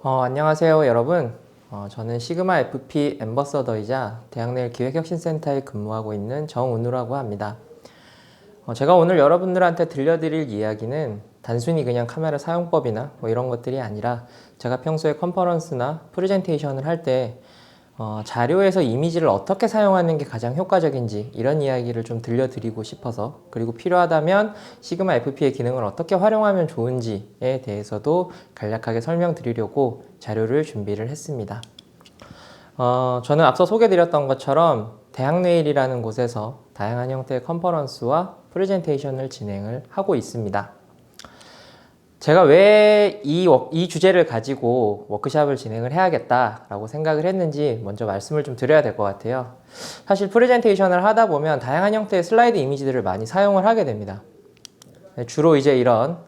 안녕하세요 여러분. 저는 시그마 FP 앰버서더이자 대학내일 기획혁신센터에 근무하고 있는 정은우라고 합니다. 제가 오늘 여러분들한테 들려드릴 이야기는 단순히 그냥 카메라 사용법이나 이런 것들이 아니라 제가 평소에 컨퍼런스나 프레젠테이션을 할 때 자료에서 이미지를 어떻게 사용하는 게 가장 효과적인지 이런 이야기를 좀 들려드리고 싶어서, 그리고 필요하다면 시그마 FP의 기능을 어떻게 활용하면 좋은지에 대해서도 간략하게 설명드리려고 자료를 준비를 했습니다. 저는 앞서 소개드렸던 것처럼 대학내일이라는 곳에서 다양한 형태의 컨퍼런스와 프레젠테이션을 진행을 하고 있습니다. 제가 왜 이 주제를 가지고 워크샵을 진행을 해야겠다라고 생각을 했는지 먼저 말씀을 좀 드려야 될 것 같아요. 사실 프레젠테이션을 하다 보면 다양한 형태의 슬라이드 이미지들을 많이 사용을 하게 됩니다. 주로 이제 이런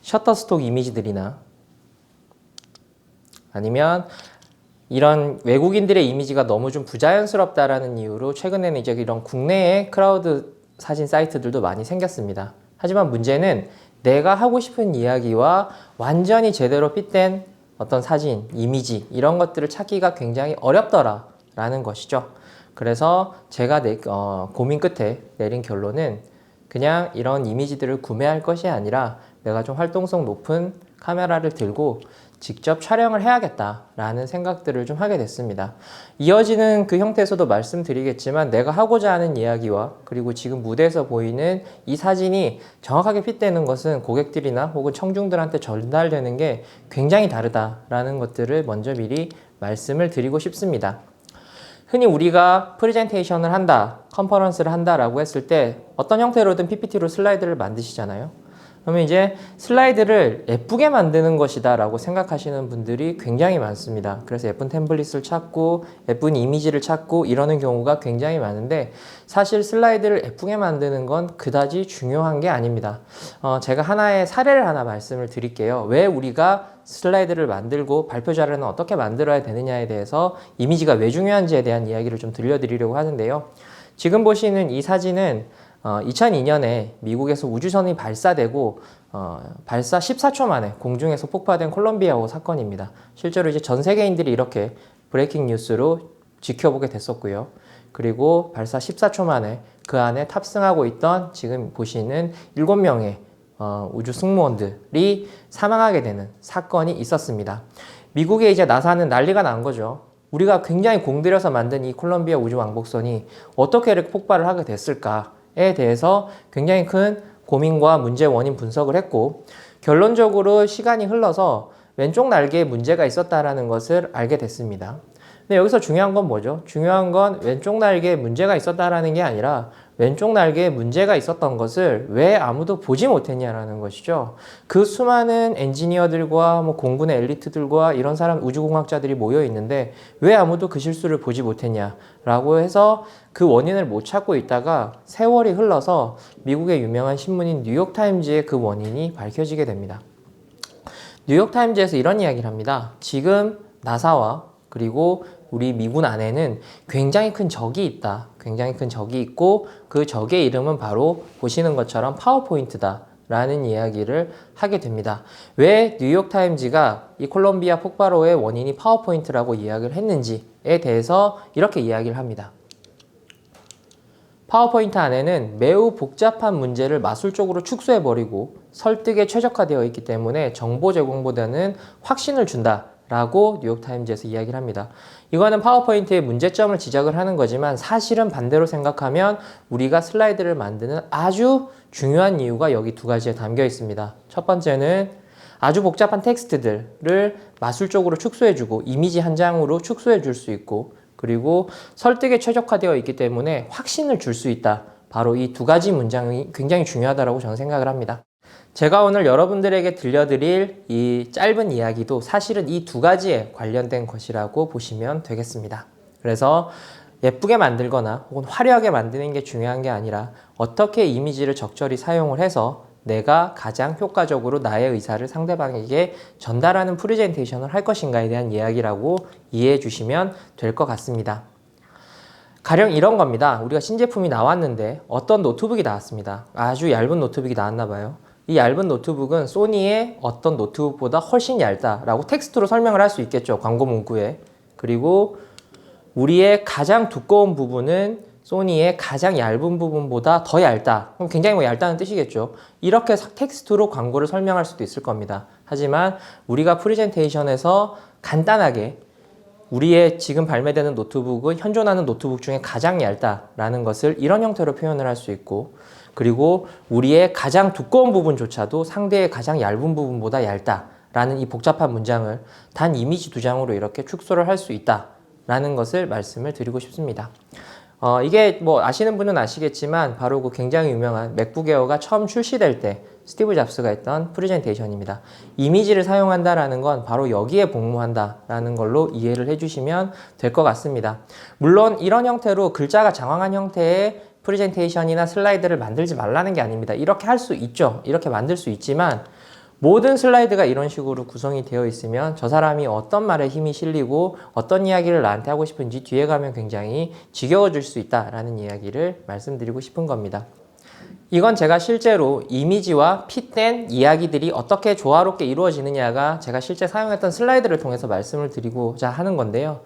셔터스톡 이미지들이나 아니면 이런 외국인들의 이미지가 너무 좀 부자연스럽다라는 이유로 최근에는 이제 이런 국내의 크라우드 사진 사이트들도 많이 생겼습니다. 하지만 문제는 내가 하고 싶은 이야기와 완전히 제대로 핏된 어떤 사진, 이미지 이런 것들을 찾기가 굉장히 어렵더라라는 것이죠. 그래서 제가 고민 끝에 내린 결론은 그냥 이런 이미지들을 구매할 것이 아니라 내가 좀 활동성 높은 카메라를 들고 직접 촬영을 해야겠다라는 생각들을 좀 하게 됐습니다. 이어지는 그 형태에서도 말씀드리겠지만 내가 하고자 하는 이야기와 그리고 지금 무대에서 보이는 이 사진이 정확하게 핏되는 것은 고객들이나 혹은 청중들한테 전달되는 게 굉장히 다르다라는 것들을 먼저 미리 말씀을 드리고 싶습니다. 흔히 우리가 프레젠테이션을 한다, 컨퍼런스를 한다라고 했을 때 어떤 형태로든 PPT로 슬라이드를 만드시잖아요. 그러면 이제 슬라이드를 예쁘게 만드는 것이다 라고 생각하시는 분들이 굉장히 많습니다. 그래서 예쁜 템플릿을 찾고 예쁜 이미지를 찾고 이러는 경우가 굉장히 많은데, 사실 슬라이드를 예쁘게 만드는 건 그다지 중요한 게 아닙니다. 제가 하나의 사례를 하나 말씀을 드릴게요. 왜 우리가 슬라이드를 만들고 발표 자료는 어떻게 만들어야 되느냐에 대해서, 이미지가 왜 중요한지에 대한 이야기를 좀 들려드리려고 하는데요. 지금 보시는 이 사진은 2002년에 미국에서 우주선이 발사되고 발사 14초 만에 공중에서 폭파된 콜롬비아호 사건입니다. 실제로 이제 전 세계인들이 이렇게 브레이킹 뉴스로 지켜보게 됐었고요. 그리고 발사 14초 만에 그 안에 탑승하고 있던 지금 보시는 7명의 우주 승무원들이 사망하게 되는 사건이 있었습니다. 미국의 이제 나사는 난리가 난 거죠. 우리가 굉장히 공들여서 만든 이 콜롬비아 우주 왕복선이 어떻게 이렇게 폭발을 하게 됐을까에 대해서 굉장히 큰 고민과 문제 원인 분석을 했고, 결론적으로 시간이 흘러서 왼쪽 날개에 문제가 있었다는 것을 알게 됐습니다. 근데 여기서 중요한 건 뭐죠? 중요한 건 왼쪽 날개에 문제가 있었다는 게 아니라 왼쪽 날개에 문제가 있었던 것을 왜 아무도 보지 못했냐라는 것이죠. 그 수많은 엔지니어들과 공군의 엘리트들과 이런 사람 우주공학자들이 모여 있는데 왜 아무도 그 실수를 보지 못했냐라고 해서 그 원인을 못 찾고 있다가 세월이 흘러서 미국의 유명한 신문인 뉴욕타임즈의 그 원인이 밝혀지게 됩니다. 뉴욕타임즈에서 이런 이야기를 합니다. 지금 나사와 그리고 우리 미군 안에는 굉장히 큰 적이 있다. 굉장히 큰 적이 있고 그 적의 이름은 바로 보시는 것처럼 파워포인트다 라는 이야기를 하게 됩니다. 왜 뉴욕타임즈가 이 콜롬비아 폭발호의 원인이 파워포인트라고 이야기를 했는지에 대해서 이렇게 이야기를 합니다. 파워포인트 안에는 매우 복잡한 문제를 마술적으로 축소해버리고 설득에 최적화되어 있기 때문에 정보 제공보다는 확신을 준다 라고 뉴욕타임즈에서 이야기를 합니다. 이거는 파워포인트의 문제점을 지적을 하는 거지만 사실은 반대로 생각하면 우리가 슬라이드를 만드는 아주 중요한 이유가 여기 두 가지에 담겨 있습니다. 첫 번째는 아주 복잡한 텍스트들을 마술적으로 축소해주고 이미지 한 장으로 축소해 줄 수 있고, 그리고 설득에 최적화되어 있기 때문에 확신을 줄 수 있다. 바로 이 두 가지 문장이 굉장히 중요하다고 저는 생각을 합니다. 제가 오늘 여러분들에게 들려드릴 이 짧은 이야기도 사실은 이 두 가지에 관련된 것이라고 보시면 되겠습니다. 그래서 예쁘게 만들거나 혹은 화려하게 만드는 게 중요한 게 아니라 어떻게 이미지를 적절히 사용을 해서 내가 가장 효과적으로 나의 의사를 상대방에게 전달하는 프레젠테이션을 할 것인가에 대한 이야기라고 이해해 주시면 될 것 같습니다. 가령 이런 겁니다. 우리가 신제품이 나왔는데 어떤 노트북이 나왔습니다. 아주 얇은 노트북이 나왔나 봐요. 이 얇은 노트북은 소니의 어떤 노트북보다 훨씬 얇다라고 텍스트로 설명을 할 수 있겠죠. 광고 문구에. 그리고 우리의 가장 두꺼운 부분은 소니의 가장 얇은 부분보다 더 얇다. 그럼 굉장히 뭐 얇다는 뜻이겠죠. 이렇게 텍스트로 광고를 설명할 수도 있을 겁니다. 하지만 우리가 프레젠테이션에서 간단하게 우리의 지금 발매되는 노트북은 현존하는 노트북 중에 가장 얇다라는 것을 이런 형태로 표현을 할 수 있고, 그리고 우리의 가장 두꺼운 부분조차도 상대의 가장 얇은 부분보다 얇다라는 이 복잡한 문장을 단 이미지 2장으로 이렇게 축소를 할 수 있다라는 것을 말씀을 드리고 싶습니다. 이게 뭐 아시는 분은 아시겠지만 바로 그 굉장히 유명한 맥북 에어가 처음 출시될 때 스티브 잡스가 했던 프레젠테이션입니다. 이미지를 사용한다라는 건 바로 여기에 복무한다라는 걸로 이해를 해주시면 될 것 같습니다. 물론 이런 형태로 글자가 장황한 형태의 프레젠테이션이나 슬라이드를 만들지 말라는 게 아닙니다. 이렇게 할 수 있죠. 이렇게 만들 수 있지만 모든 슬라이드가 이런 식으로 구성이 되어 있으면 저 사람이 어떤 말에 힘이 실리고 어떤 이야기를 나한테 하고 싶은지 뒤에 가면 굉장히 지겨워질 수 있다라는 이야기를 말씀드리고 싶은 겁니다. 이건 제가 실제로 이미지와 핏된 이야기들이 어떻게 조화롭게 이루어지느냐가 제가 실제 사용했던 슬라이드를 통해서 말씀을 드리고자 하는 건데요.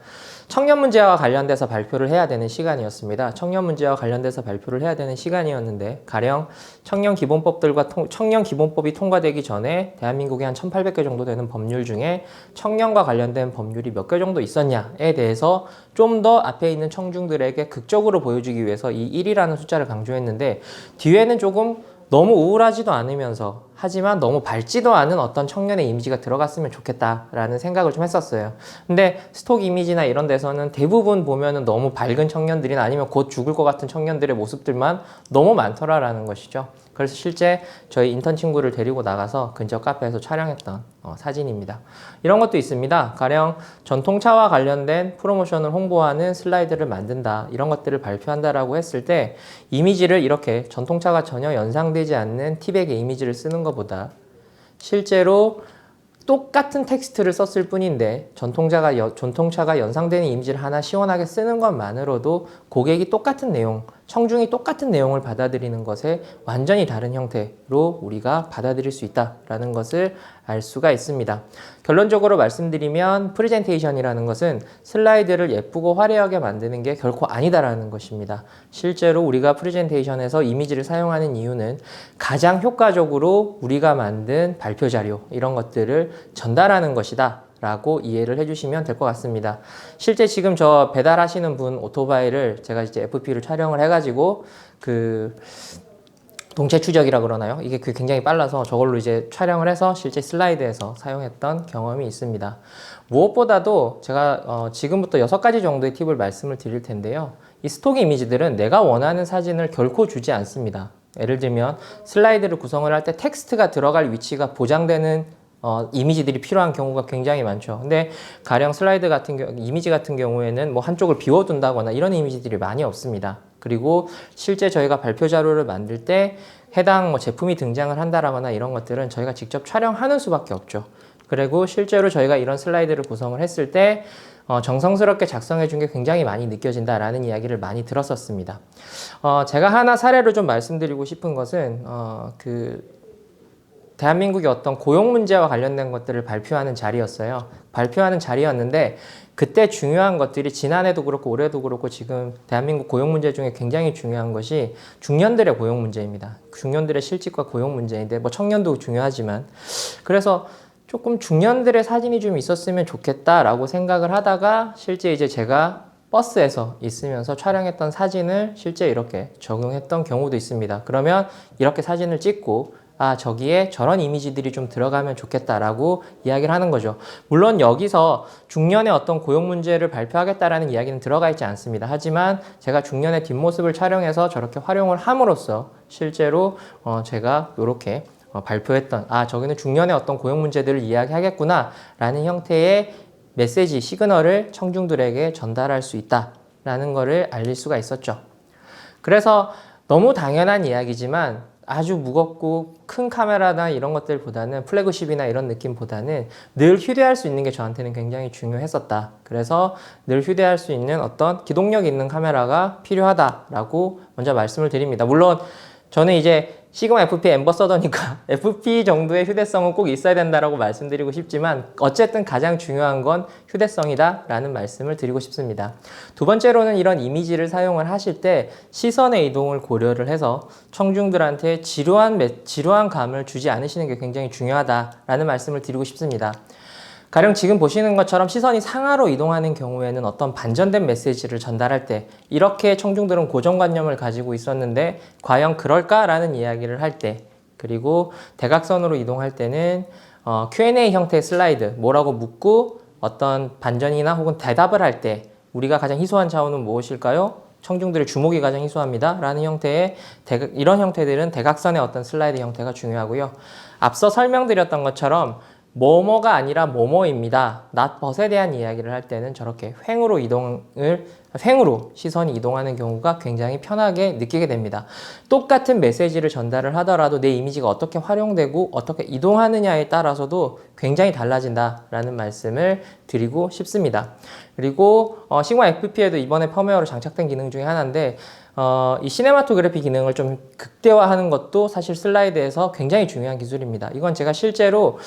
청년 문제와 관련돼서 발표를 해야 되는 시간이었습니다. 청년 문제와 관련돼서 발표를 해야 되는 시간이었는데 가령 청년 기본법이 통과되기 전에 대한민국에 한 1800개 정도 되는 법률 중에 청년과 관련된 법률이 몇 개 정도 있었냐에 대해서 좀 더 앞에 있는 청중들에게 극적으로 보여주기 위해서 이 1이라는 숫자를 강조했는데 뒤에는 조금 너무 우울하지도 않으면서 하지만 너무 밝지도 않은 어떤 청년의 이미지가 들어갔으면 좋겠다라는 생각을 좀 했었어요. 근데 스톡 이미지나 이런 데서는 대부분 보면은 너무 밝은 청년들이나 아니면 곧 죽을 것 같은 청년들의 모습들만 너무 많더라라는 것이죠. 그래서 실제 저희 인턴 친구를 데리고 나가서 근처 카페에서 촬영했던 사진입니다. 이런 것도 있습니다. 가령 전통차와 관련된 프로모션을 홍보하는 슬라이드를 만든다, 이런 것들을 발표한다라고 했을 때 이미지를 이렇게 전통차가 전혀 연상되지 않는 티백의 이미지를 쓰는 것보다 실제로 똑같은 텍스트를 썼을 뿐인데 전통차가 연상되는 이미지를 하나 시원하게 쓰는 것만으로도 고객이 똑같은 내용, 청중이 똑같은 내용을 받아들이는 것에 완전히 다른 형태로 우리가 받아들일 수 있다는 것을 알 수가 있습니다. 결론적으로 말씀드리면 프레젠테이션이라는 것은 슬라이드를 예쁘고 화려하게 만드는 게 결코 아니다라는 것입니다. 실제로 우리가 프레젠테이션에서 이미지를 사용하는 이유는 가장 효과적으로 우리가 만든 발표 자료, 이런 것들을 전달하는 것이다 라고 이해를 해주시면 될 것 같습니다. 실제 지금 저 배달하시는 분 오토바이를 제가 이제 FP를 촬영을 해가지고 그 동체 추적이라 그러나요? 이게 굉장히 빨라서 저걸로 이제 촬영을 해서 실제 슬라이드에서 사용했던 경험이 있습니다. 무엇보다도 제가 지금부터 6가지 정도의 팁을 말씀을 드릴 텐데요. 이 스톡 이미지들은 내가 원하는 사진을 결코 주지 않습니다. 예를 들면 슬라이드를 구성을 할 때 텍스트가 들어갈 위치가 보장되는 이미지들이 필요한 경우가 굉장히 많죠. 근데 가령 슬라이드 같은 경우, 이미지 같은 경우에는 뭐 한쪽을 비워둔다거나 이런 이미지들이 많이 없습니다. 그리고 실제 저희가 발표 자료를 만들 때 해당 뭐 제품이 등장을 한다거나 이런 것들은 저희가 직접 촬영하는 수밖에 없죠. 그리고 실제로 저희가 이런 슬라이드를 구성을 했을 때 정성스럽게 작성해 준 게 굉장히 많이 느껴진다라는 이야기를 많이 들었었습니다. 제가 하나 사례로 좀 말씀드리고 싶은 것은 대한민국의 어떤 고용 문제와 관련된 것들을 발표하는 자리였어요. 발표하는 자리였는데 그때 중요한 것들이 지난해도 그렇고 올해도 그렇고 지금 대한민국 고용 문제 중에 굉장히 중요한 것이 중년들의 고용 문제입니다. 중년들의 실직과 고용 문제인데 뭐 청년도 중요하지만 그래서 조금 중년들의 사진이 좀 있었으면 좋겠다라고 생각을 하다가 실제 이제 제가 버스에서 있으면서 촬영했던 사진을 실제 이렇게 적용했던 경우도 있습니다. 그러면 이렇게 사진을 찍고 저기에 저런 이미지들이 좀 들어가면 좋겠다라고 이야기를 하는 거죠. 물론 여기서 중년의 어떤 고용 문제를 발표하겠다라는 이야기는 들어가 있지 않습니다. 하지만 제가 중년의 뒷모습을 촬영해서 저렇게 활용을 함으로써 실제로 제가 이렇게 발표했던 저기는 중년의 어떤 고용 문제들을 이야기하겠구나 라는 형태의 메시지, 시그널을 청중들에게 전달할 수 있다라는 것을 알릴 수가 있었죠. 그래서 너무 당연한 이야기지만 아주 무겁고 큰 카메라나 이런 것들보다는 플래그십이나 이런 느낌보다는 늘 휴대할 수 있는 게 저한테는 굉장히 중요했었다. 그래서 늘 휴대할 수 있는 어떤 기동력 있는 카메라가 필요하다라고 먼저 말씀을 드립니다. 물론 저는 이제 시그마 FP 앰버서더니까 FP 정도의 휴대성은 꼭 있어야 된다라고 말씀드리고 싶지만 어쨌든 가장 중요한 건 휴대성이다 라는 말씀을 드리고 싶습니다. 두 번째로는 이런 이미지를 사용을 하실 때 시선의 이동을 고려를 해서 청중들한테 지루한 감을 주지 않으시는 게 굉장히 중요하다라는 말씀을 드리고 싶습니다. 가령 지금 보시는 것처럼 시선이 상하로 이동하는 경우에는 어떤 반전된 메시지를 전달할 때 이렇게 청중들은 고정관념을 가지고 있었는데 과연 그럴까라는 이야기를 할 때, 그리고 대각선으로 이동할 때는 Q&A 형태의 슬라이드, 뭐라고 묻고 어떤 반전이나 혹은 대답을 할 때 우리가 가장 희소한 차원은 무엇일까요? 청중들의 주목이 가장 희소합니다 라는 형태의 이런 형태들은 대각선의 어떤 슬라이드 형태가 중요하고요. 앞서 설명드렸던 것처럼 뭐뭐가 아니라 뭐뭐입니다. not but에 대한 이야기를 할 때는 저렇게 횡으로 시선이 이동하는 경우가 굉장히 편하게 느끼게 됩니다. 똑같은 메시지를 전달을 하더라도 내 이미지가 어떻게 활용되고 어떻게 이동하느냐에 따라서도 굉장히 달라진다라는 말씀을 드리고 싶습니다. 그리고 시그마 FP에도 이번에 펌웨어로 장착된 기능 중에 하나인데 이 시네마토그래피 기능을 좀 극대화하는 것도 사실 슬라이드에서 굉장히 중요한 기술입니다. 이건 제가 실제로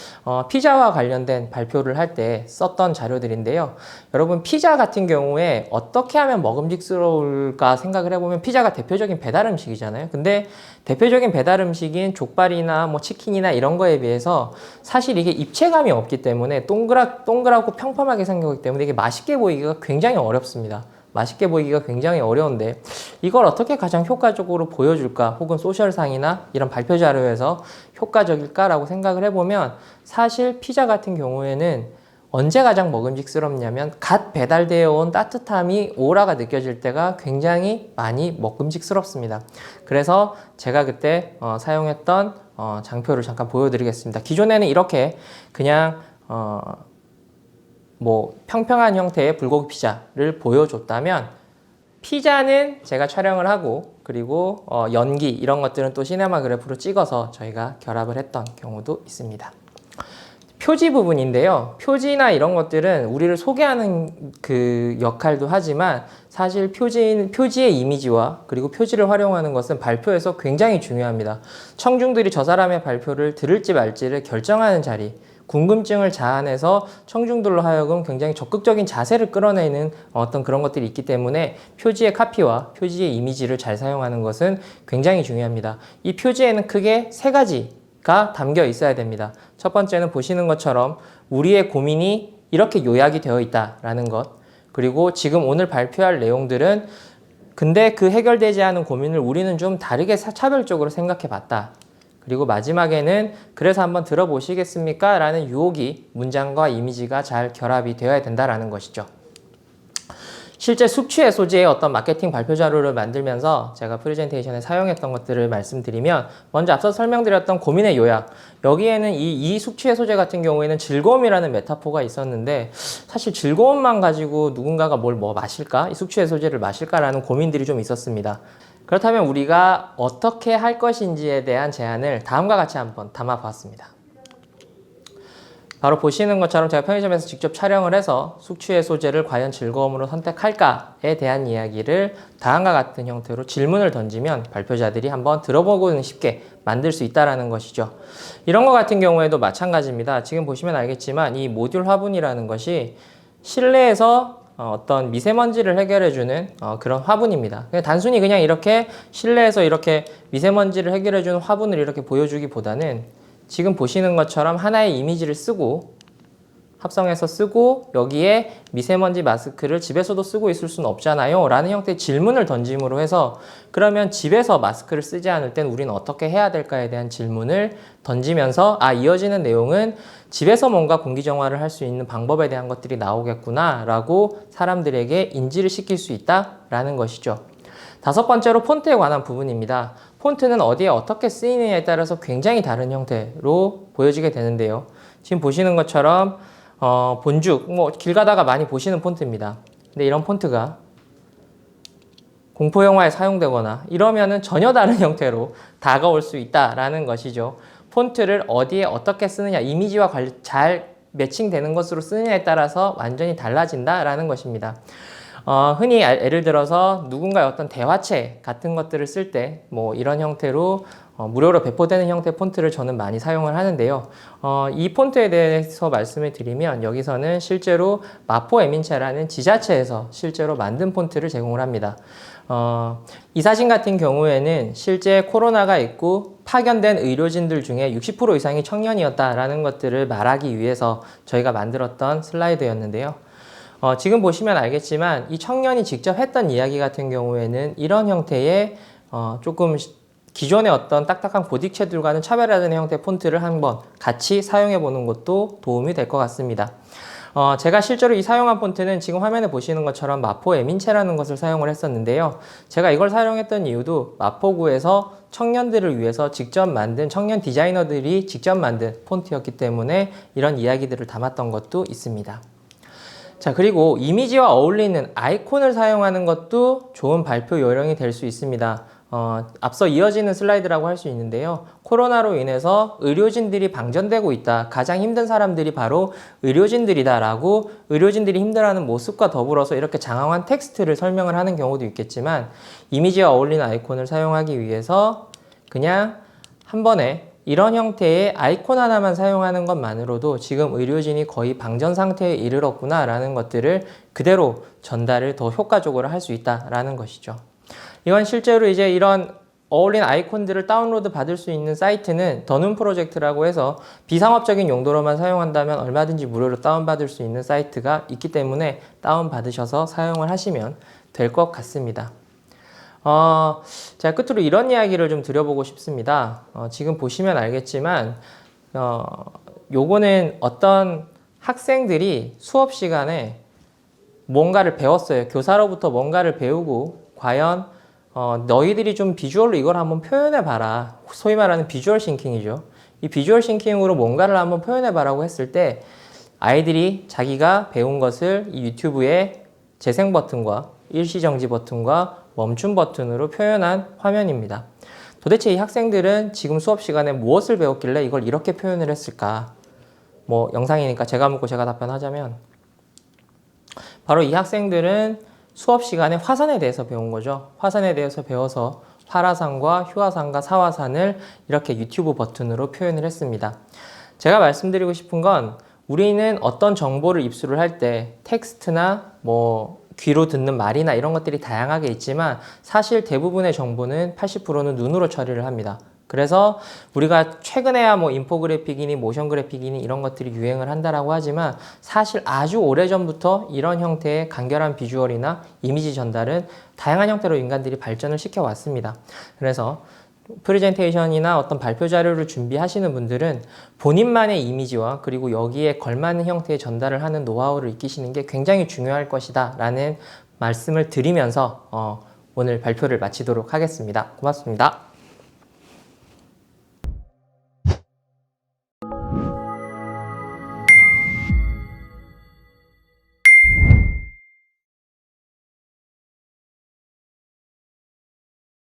피자와 관련된 발표를 할 때 썼던 자료들인데요. 여러분 피자 같은 경우에 어떻게 하면 먹음직스러울까 생각을 해보면 피자가 대표적인 배달 음식이잖아요. 근데 대표적인 배달 음식인 족발이나 뭐 치킨이나 이런 거에 비해서 사실 이게 입체감이 없기 때문에 동그랗고 평범하게 생겼기 때문에 이게 맛있게 보이기가 굉장히 어렵습니다. 맛있게 보이기가 굉장히 어려운데 이걸 어떻게 가장 효과적으로 보여줄까, 혹은 소셜상이나 이런 발표 자료에서 효과적일까라고 생각을 해보면 사실 피자 같은 경우에는 언제 가장 먹음직스럽냐면 갓 배달되어 온 따뜻함이 오라가 느껴질 때가 굉장히 많이 먹음직스럽습니다. 그래서 제가 그때 사용했던 장표를 잠깐 보여드리겠습니다. 기존에는 이렇게 그냥 평평한 형태의 불고기 피자를 보여줬다면 피자는 제가 촬영을 하고 그리고 연기 이런 것들은 또 시네마그래프로 찍어서 저희가 결합을 했던 경우도 있습니다. 표지 부분인데요. 표지나 이런 것들은 우리를 소개하는 그 역할도 하지만 사실 표지의 이미지와 그리고 표지를 활용하는 것은 발표에서 굉장히 중요합니다. 청중들이 저 사람의 발표를 들을지 말지를 결정하는 자리, 궁금증을 자아내서 청중들로 하여금 굉장히 적극적인 자세를 끌어내는 어떤 그런 것들이 있기 때문에 표지의 카피와 표지의 이미지를 잘 사용하는 것은 굉장히 중요합니다. 이 표지에는 크게 세 가지가 담겨 있어야 됩니다. 첫 번째는 보시는 것처럼 우리의 고민이 이렇게 요약이 되어 있다라는 것, 그리고 지금 오늘 발표할 내용들은 근데 그 해결되지 않은 고민을 우리는 좀 다르게 차별적으로 생각해 봤다. 그리고 마지막에는 그래서 한번 들어보시겠습니까? 라는 유혹이 문장과 이미지가 잘 결합이 되어야 된다라는 것이죠. 실제 숙취해 소재의 어떤 마케팅 발표 자료를 만들면서 제가 프레젠테이션에 사용했던 것들을 말씀드리면 먼저 앞서 설명드렸던 고민의 요약, 여기에는 이 숙취해 소재 같은 경우에는 즐거움이라는 메타포가 있었는데 사실 즐거움만 가지고 누군가가 뭘 마실까? 이 숙취해 소재를 마실까라는 고민들이 좀 있었습니다. 그렇다면 우리가 어떻게 할 것인지에 대한 제안을 다음과 같이 한번 담아봤습니다. 바로 보시는 것처럼 제가 편의점에서 직접 촬영을 해서 숙취해 소재를 과연 즐거움으로 선택할까에 대한 이야기를 다음과 같은 형태로 질문을 던지면 발표자들이 한번 들어보고는 쉽게 만들 수 있다는 것이죠. 이런 것 같은 경우에도 마찬가지입니다. 지금 보시면 알겠지만 이 모듈 화분이라는 것이 실내에서 어떤 미세먼지를 해결해주는 그런 화분입니다. 단순히 그냥 이렇게 실내에서 이렇게 미세먼지를 해결해주는 화분을 이렇게 보여주기보다는 지금 보시는 것처럼 하나의 이미지를 쓰고 합성해서 쓰고 여기에 미세먼지 마스크를 집에서도 쓰고 있을 수는 없잖아요 라는 형태의 질문을 던짐으로 해서 그러면 집에서 마스크를 쓰지 않을 땐 우리는 어떻게 해야 될까에 대한 질문을 던지면서 이어지는 내용은 집에서 뭔가 공기정화를 할 수 있는 방법에 대한 것들이 나오겠구나 라고 사람들에게 인지를 시킬 수 있다 라는 것이죠. 다섯 번째로 폰트에 관한 부분입니다. 폰트는 어디에 어떻게 쓰이느냐에 따라서 굉장히 다른 형태로 보여지게 되는데요. 지금 보시는 것처럼 본죽, 길 가다가 많이 보시는 폰트입니다. 근데 이런 폰트가 공포영화에 사용되거나 이러면은 전혀 다른 형태로 다가올 수 있다라는 것이죠. 폰트를 어디에 어떻게 쓰느냐, 이미지와 잘 매칭되는 것으로 쓰느냐에 따라서 완전히 달라진다라는 것입니다. 흔히 예를 들어서 누군가의 어떤 대화체 같은 것들을 쓸 때 뭐 이런 형태로 무료로 배포되는 형태 폰트를 저는 많이 사용을 하는데요. 이 폰트에 대해서 말씀을 드리면 여기서는 실제로 마포 에민체라는 지자체에서 실제로 만든 폰트를 제공을 합니다. 이 사진 같은 경우에는 실제 코로나가 있고 파견된 의료진들 중에 60% 이상이 청년이었다라는 것들을 말하기 위해서 저희가 만들었던 슬라이드였는데요. 지금 보시면 알겠지만 이 청년이 직접 했던 이야기 같은 경우에는 이런 형태의 조금 기존의 어떤 딱딱한 고딕체들과는 차별화되는 형태의 폰트를 한번 같이 사용해 보는 것도 도움이 될 것 같습니다. 제가 실제로 이 사용한 폰트는 지금 화면에 보시는 것처럼 마포 에민체라는 것을 사용을 했었는데요. 제가 이걸 사용했던 이유도 마포구에서 청년들을 위해서 직접 만든 청년 디자이너들이 직접 만든 폰트였기 때문에 이런 이야기들을 담았던 것도 있습니다. 자, 그리고 이미지와 어울리는 아이콘을 사용하는 것도 좋은 발표 요령이 될 수 있습니다. 앞서 이어지는 슬라이드라고 할 수 있는데요. 코로나로 인해서 의료진들이 방전되고 있다. 가장 힘든 사람들이 바로 의료진들이다 라고 의료진들이 힘들어하는 모습과 더불어서 이렇게 장황한 텍스트를 설명을 하는 경우도 있겠지만 이미지와 어울리는 아이콘을 사용하기 위해서 그냥 한 번에 이런 형태의 아이콘 하나만 사용하는 것만으로도 지금 의료진이 거의 방전 상태에 이르렀구나 라는 것들을 그대로 전달을 더 효과적으로 할 수 있다라는 것이죠. 이건 실제로 이제 이런 어울린 아이콘들을 다운로드 받을 수 있는 사이트는 더눈 프로젝트라고 해서 비상업적인 용도로만 사용한다면 얼마든지 무료로 다운받을 수 있는 사이트가 있기 때문에 다운받으셔서 사용을 하시면 될 것 같습니다. 제가 끝으로 이런 이야기를 좀 드려보고 싶습니다. 지금 보시면 알겠지만, 요거는 어떤 학생들이 수업 시간에 뭔가를 배웠어요. 교사로부터 뭔가를 배우고, 과연, 너희들이 좀 비주얼로 이걸 한번 표현해봐라. 소위 말하는 비주얼 싱킹이죠. 이 비주얼 싱킹으로 뭔가를 한번 표현해봐라고 했을 때, 아이들이 자기가 배운 것을 이 유튜브의 재생 버튼과 일시정지 버튼과 멈춤 버튼으로 표현한 화면입니다. 도대체 이 학생들은 지금 수업 시간에 무엇을 배웠길래 이걸 이렇게 표현을 했을까? 뭐 영상이니까 제가 묻고 제가 답변하자면 바로 이 학생들은 수업 시간에 화산에 대해서 배운 거죠. 화산에 대해서 배워서 활화산과 휴화산과 사화산을 이렇게 유튜브 버튼으로 표현을 했습니다. 제가 말씀드리고 싶은 건 우리는 어떤 정보를 입수를 할 때 텍스트나 뭐 귀로 듣는 말이나 이런 것들이 다양하게 있지만 사실 대부분의 정보는 80%는 눈으로 처리를 합니다. 그래서 우리가 최근에야 뭐 인포그래픽이니 모션 그래픽이니 이런 것들이 유행을 한다라고 하지만 사실 아주 오래전부터 이런 형태의 간결한 비주얼이나 이미지 전달은 다양한 형태로 인간들이 발전을 시켜왔습니다. 그래서 프레젠테이션이나 어떤 발표 자료를 준비하시는 분들은 본인만의 이미지와 그리고 여기에 걸맞는 형태의 전달을 하는 노하우를 익히시는 게 굉장히 중요할 것이다 라는 말씀을 드리면서 오늘 발표를 마치도록 하겠습니다. 고맙습니다.